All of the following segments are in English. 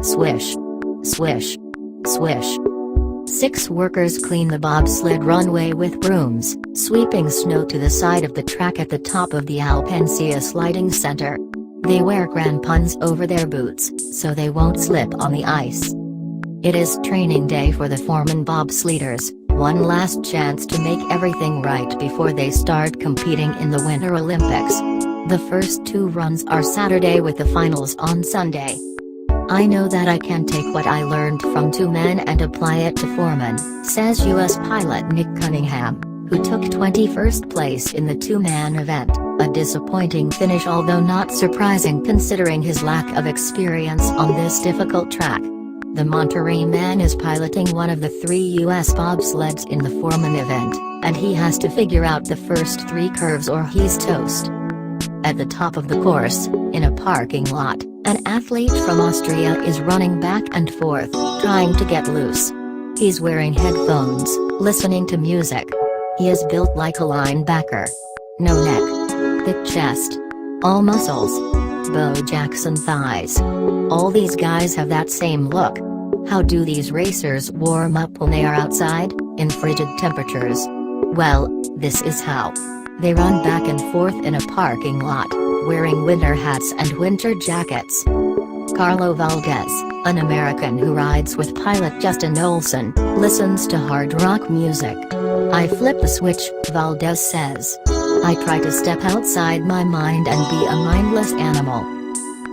Swish. Swish. Swish. 6 workers clean the bobsled runway with brooms, sweeping snow to the side of the track at the top of the Alpensia sliding center. They wear crampons over their boots, so they won't slip on the ice. It is training day for the foreman bobsledders, one last chance to make everything right before they start competing in the Winter Olympics. The first 2 runs are Saturday with the finals on Sunday. I know that I can take what I learned from 2 men and apply it to foreman, says U.S. pilot Nick Cunningham, who took 21st place in the 2-man event, a disappointing finish although not surprising considering his lack of experience on this difficult track. The Monterrey man is piloting one of the 3 U.S. bobsleds in the foreman event, and he has to figure out the first 3 curves or he's toast. At the top of the course, in a parking lot, an athlete from Austria is running back and forth, trying to get loose. He's wearing headphones, listening to music. He is built like a linebacker. No neck. Thick chest. All muscles. Bo Jackson thighs. All these guys have that same look. How do these racers warm up when they are outside, in frigid temperatures? Well, this is how. They run back and forth in a parking lot, wearing winter hats and winter jackets. Carlo Valdez, an American who rides with pilot Justin Olson, listens to hard rock music. I flip the switch, Valdez says. I try to step outside my mind and be a mindless animal.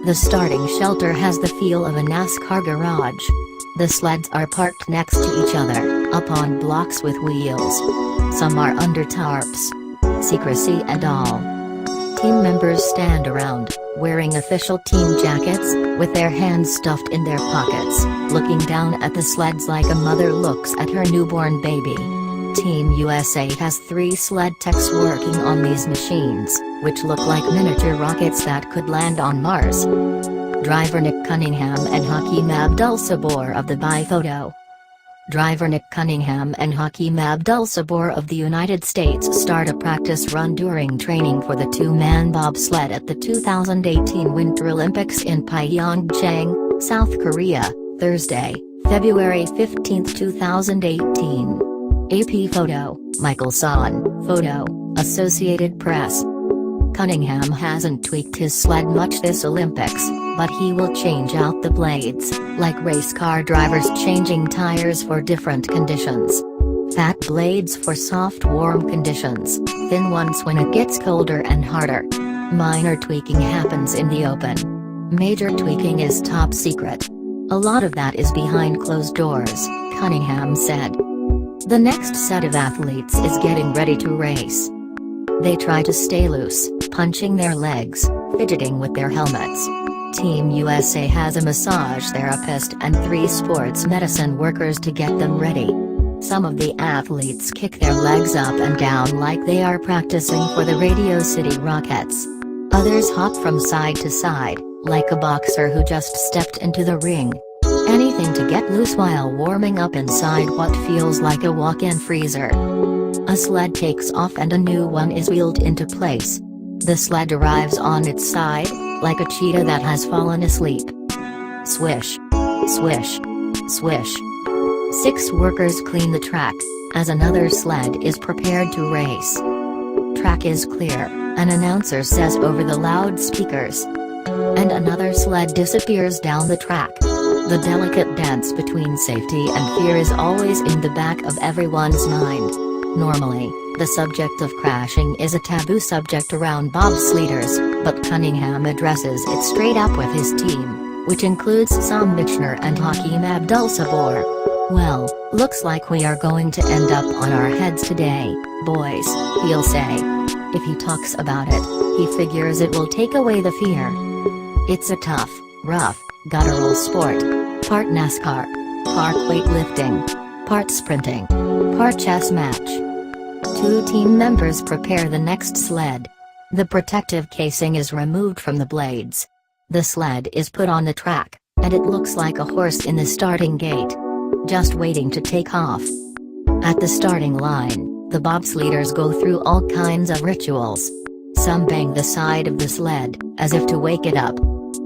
The starting shelter has the feel of a NASCAR garage. The sleds are parked next to each other, up on blocks with wheels. Some are under tarps. Secrecy and all. Team members stand around, wearing official team jackets, with their hands stuffed in their pockets, looking down at the sleds like a mother looks at her newborn baby. Team USA has 3 sled techs working on these machines, which look like miniature rockets that could land on Mars. Driver Nick Cunningham and Hakeem Abdul-Sabor of the Bifoto. Driver Nick Cunningham and Hakeem Abdul-Sabor of the United States start a practice run during training for the 2-man bobsled at the 2018 Winter Olympics in Pyeongchang, South Korea, Thursday, February 15, 2018. AP Photo, Michael Son, Photo, Associated Press. Cunningham hasn't tweaked his sled much this Olympics, but he will change out the blades, like race car drivers changing tires for different conditions. Fat blades for soft warm conditions, thin ones when it gets colder and harder. Minor tweaking happens in the open. Major tweaking is top secret. A lot of that is behind closed doors, Cunningham said. The next set of athletes is getting ready to race. They try to stay loose, punching their legs, fidgeting with their helmets. Team USA has a massage therapist and 3 sports medicine workers to get them ready. Some of the athletes kick their legs up and down like they are practicing for the Radio City Rockets. Others hop from side to side, like a boxer who just stepped into the ring. Anything to get loose while warming up inside what feels like a walk-in freezer. A sled takes off and a new one is wheeled into place. The sled arrives on its side, like a cheetah that has fallen asleep. Swish. Swish. Swish. 6 workers clean the track, as another sled is prepared to race. Track is clear, an announcer says over the loudspeakers. And another sled disappears down the track. The delicate dance between safety and fear is always in the back of everyone's mind. Normally, the subject of crashing is a taboo subject around bobsledders, but Cunningham addresses it straight up with his team, which includes Sam Michner and Hakeem Abdul-Sabor. Well, looks like we are going to end up on our heads today, boys, he'll say. If he talks about it, he figures it will take away the fear. It's a tough, rough, guttural sport. Part NASCAR. Part weightlifting. Part sprinting. Part chess match. 2 team members prepare the next sled. The protective casing is removed from the blades. The sled is put on the track, and it looks like a horse in the starting gate. Just waiting to take off. At the starting line, the bobsledders go through all kinds of rituals. Some bang the side of the sled, as if to wake it up.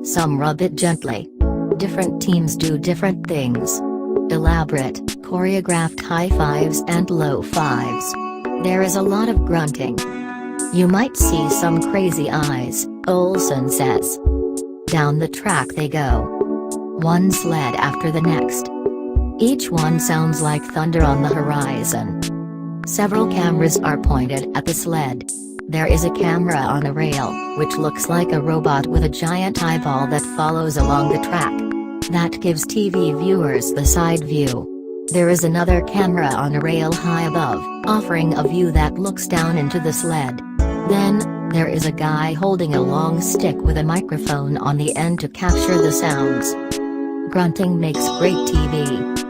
Some rub it gently. Different teams do different things. Elaborate, choreographed high fives and low fives. There is a lot of grunting. You might see some crazy eyes, Olsen says. Down the track they go. One sled after the next. Each one sounds like thunder on the horizon. Several cameras are pointed at the sled. There is a camera on a rail, which looks like a robot with a giant eyeball that follows along the track. That gives TV viewers the side view. There is another camera on a rail high above, offering a view that looks down into the sled. Then, there is a guy holding a long stick with a microphone on the end to capture the sounds. Grunting makes great TV.